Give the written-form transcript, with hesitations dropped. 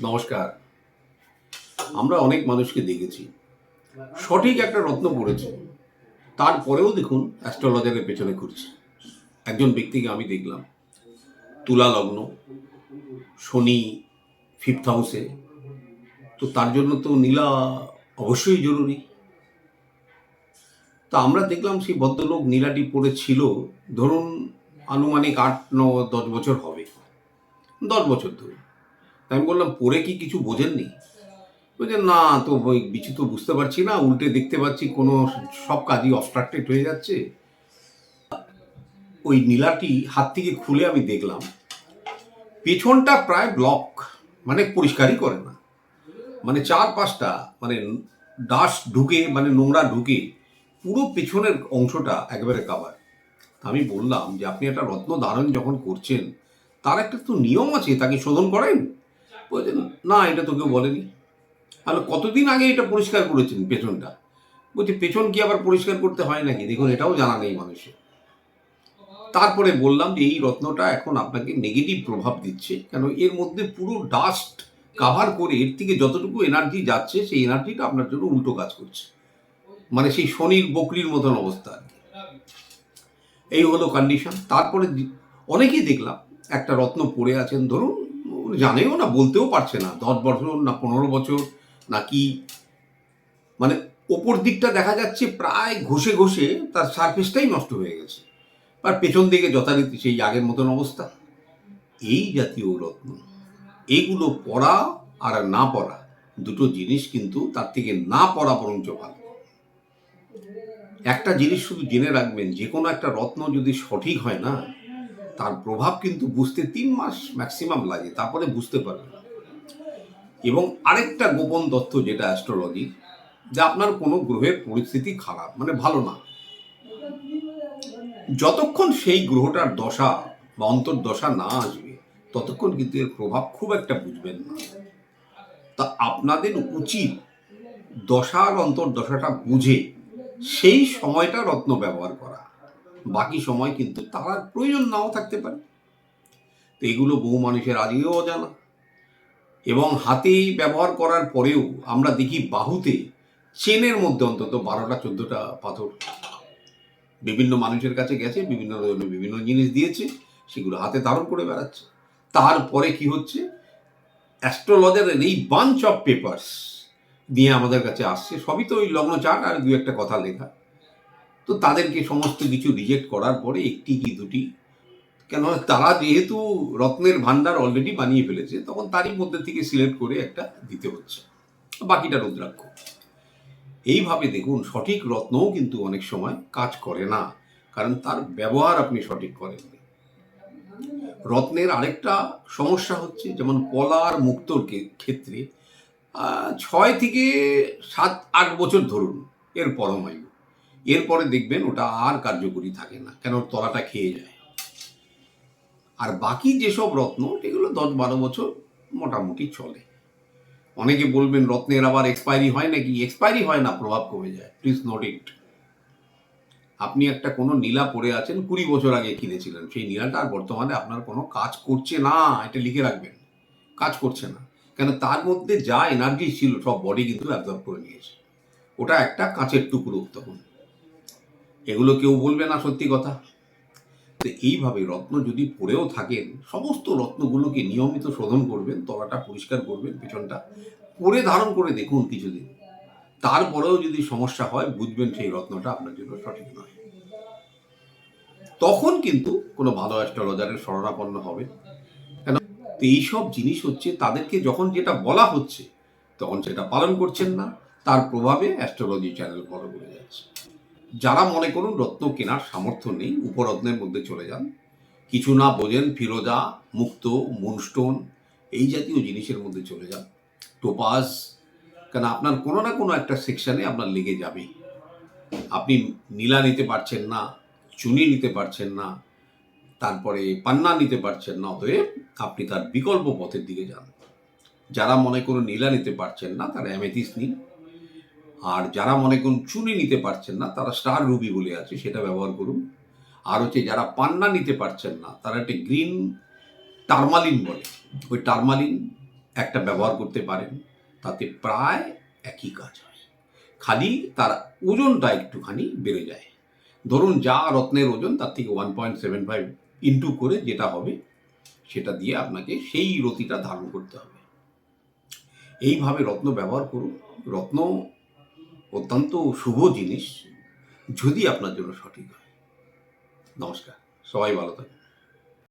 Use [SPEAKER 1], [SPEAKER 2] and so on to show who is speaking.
[SPEAKER 1] নমস্কার। আমরা অনেক মানুষকে দেখেছি সঠিক একটা রত্ন পড়েছে, তারপরেও দেখুন অ্যাস্ট্রোলজারের পেছনে ঘুরছে। একজন ব্যক্তিকে আমি দেখলাম, তুলা লগ্ন, শনি ফিফথ হাউসে, তো তার জন্য তো নীলা অবশ্যই জরুরি। তা আমরা দেখলাম সেই ভদ্রলোক নীলাটি পড়েছিল, ধরুন আনুমানিক 8, 9, 10 বছর হবে, 10 বছর ধরে। আমি বললাম, পড়ে কি কিছু বোঝেননি? বলছে না, তো ওই কিছু তো বুঝতে পারছি না, উল্টে দেখতে পাচ্ছি কোনো সব কাজই অবস্ট্রাক্টেড হয়ে যাচ্ছে। ওই নীলাটি হাত থেকে খুলে আমি দেখলাম পেছনটা প্রায় ব্লক, মানে পরিষ্কারই করে না, মানে 4-5টা মানে ডাস্ট ঢুকে, মানে নোংরা ঢুকে পুরো পেছনের অংশটা একেবারে কাভার। আমি বললাম যে আপনি একটা রত্ন ধারণ যখন করছেন তার একটা তো নিয়ম আছে, তাকে শোধন করেন? বলছেন না, এটা তো কেউ বলেনি। তাহলে কতদিন আগে এটা পরিষ্কার করেছেন পেছনটা? বলছি পেছন কি আবার পরিষ্কার করতে হয় নাকি? দেখুন, এটাও জানা নেই মানুষের। তারপরে বললাম যে এই রত্নটা এখন আপনাকে নেগেটিভ প্রভাব দিচ্ছে, কেন এর মধ্যে পুরো ডাস্ট কাভার করে এর থেকে যতটুকু এনার্জি যাচ্ছে সেই এনার্জিটা আপনার জন্য উল্টো কাজ করছে, মানে সেই শনির বকরির মতন অবস্থা আর কি। এই হলো কন্ডিশন। তারপরে অনেকেই দেখলাম একটা রত্ন পড়ে আছেন, ধরুন জানেও না, বলতেও পারছে না 10 বছর না 15 বছর নাকি, মানে ওপর দিকটা দেখা যাচ্ছে প্রায় ঘষে ঘষে তার সারফেসটাই নষ্ট হয়ে গেছে, আর পেছন দিকে যথারীতি সেই আগের মতন অবস্থা। এই জাতীয় রত্ন, এইগুলো পড়া আর না পড়া দুটো জিনিস, কিন্তু তার থেকে না পড়া বরঞ্চ ভালো। একটা জিনিস শুধু জেনে রাখবেন, যে কোনো একটা রত্ন যদি সঠিক হয় না, তার প্রভাব কিন্তু বুঝতে 3 মাস ম্যাক্সিমাম লাগে, তারপরে বুঝতে পারবেন। এবং আরেকটা গোপন তথ্য যেটা অ্যাস্ট্রোলজি, যে আপনার কোনো গ্রহের পরিস্থিতি খারাপ, মানে ভালো না, যতক্ষণ সেই গ্রহটার দশা বা অন্তর্দশা না আসবে ততক্ষণ কিন্তু এর প্রভাব খুব একটা বুঝবেন না। তা আপনাদের উচিত দশার অন্তর্দশাটা বুঝে সেই সময়টা রত্ন ব্যবহার করা। বাকি সময় কিন্তু তার প্রয়োজন নাও থাকতে পারে। তো এগুলো বহু মানুষের আজকেও অজানা। এবং হাতেই ব্যবহার করার পরেও আমরা দেখি বাহুতে চেনের মধ্যে অন্তত 12টা 14টা পাথর। বিভিন্ন মানুষের কাছে গেছে, বিভিন্ন ধরনের বিভিন্ন জিনিস দিয়েছে, সেগুলো হাতে ধারণ করে বেড়াচ্ছে। তারপরে কি হচ্ছে, অ্যাস্ট্রোলজারের এই বাঞ্চ অফ পেপার্স নিয়ে আমাদের কাছে আসছে, সবই তো ওই লগ্ন চার্ট আর 2-1টা কথা লেখা। তো তাদেরকে সমস্ত কিছু রিজেক্ট করার পরে একটি কি দুটি, কেন তারা যেহেতু রত্নের ভান্ডার অলরেডি বানিয়ে ফেলেছে, তখন তারই মধ্যে থেকে সিলেক্ট করে একটা দিতে হচ্ছে, বাকিটা রুদ্রাক্ষ। এইভাবে দেখুন, সঠিক রত্নও কিন্তু অনেক সময় কাজ করে না, কারণ তার ব্যবহার আপনি সঠিক করেননি। রত্নের আরেকটা সমস্যা হচ্ছে, যেমন পলার মুক্তোর ক্ষেত্রে 6 থেকে 7-8 বছর ধরুন এর পরমায়ু, এরপরে দেখবেন ওটা আর কার্যকরী থাকে না, কেন তলাটা খেয়ে যায়। আর বাকি যেসব রত্ন, এগুলো 10-12 বছর মোটামুটি চলে। অনেকে বলবেন রত্নের আবার এক্সপায়ারি হয় নাকি? এক্সপায়ারি হয় না, প্রভাব কমে যায়। প্লিজ নোট ইট। আপনি একটা কোনো নীলা পড়ে আছেন, 20 বছর আগে কিনেছিলেন, সেই নীলাটা আর বর্তমানে আপনার কোনো কাজ করছে না, এটা লিখে রাখবেন। কাজ করছে না, কেন তার মধ্যে যা এনার্জি ছিল সব বডি কিন্তু অ্যাবজর্ব করে নিয়েছে। ওটা একটা কাঁচের টুকরো তখন। এগুলো কেউ বলবে না, সত্যি কথা। তো এইভাবে রত্ন যদি পড়েও থাকেন, সমস্ত রত্নগুলোকে নিয়মিত শোধন করবেন, তলাটা পরিষ্কার করবেন, পেছনটা পরে ধারণ করে দেখুন কিছুদিন। তারপরেও যদি সমস্যা হয়, বুঝবেন সেই রত্নটা আপনার জন্য সঠিক নয়। তখন কিন্তু কোনো ভালো অ্যাস্ট্রোলজারের শরণাপন্ন হবে। কেন, এইসব জিনিস হচ্ছে তাদেরকে যখন যেটা বলা হচ্ছে তখন সেটা পালন করছেন না, তার প্রভাবে অ্যাস্ট্রোলজি চ্যানেল বড় করে যাচ্ছে। যারা মনে করুন রত্ন কেনার সামর্থ্য নেই, উপরত্নের মধ্যে চলে যান। কিছু না বোঝেন, ফিরোজা, মুক্তো, মুনস্টোন, এই জাতীয় জিনিসের মধ্যে চলে যান। টোপাজ, কেন আপনার কোনো না কোনো একটা সেকশানে আপনার লেগে যাবে। আপনি নীলা নিতে পারছেন না, চুনি নিতে পারছেন না, তারপরে পান্না নিতে পারছেন না, অতএব আপনি তার বিকল্প পথের দিকে যান। যারা মনে করুন নীলা নিতে পারছেন না, তারা অ্যামেথিস নিন। আর যারা মনে করুন চুনি নিতে পারছেন না, তারা স্টার রুবি বলে আছে, সেটা ব্যবহার করুন। আর হচ্ছে যারা পান্না নিতে পারছেন না, তারা একটা গ্রিন টার্মালিন বলে, ওই টার্মালিন একটা ব্যবহার করতে পারেন, তাতে প্রায় একই কাজ হয়, খালি তার ওজনটা একটুখানি বেড়ে যায়। ধরুন যা রত্নের ওজন তার থেকে 1.75 ইন্টু করে যেটা হবে সেটা দিয়ে আপনাকে সেই রতিটা ধারণ করতে হবে। এইভাবে রত্ন ব্যবহার করুন। রত্ন অত্যন্ত শুভ জিনিস, যদি আপনার জন্য সঠিক হয়। নমস্কার, সবাই ভালো থাকুন।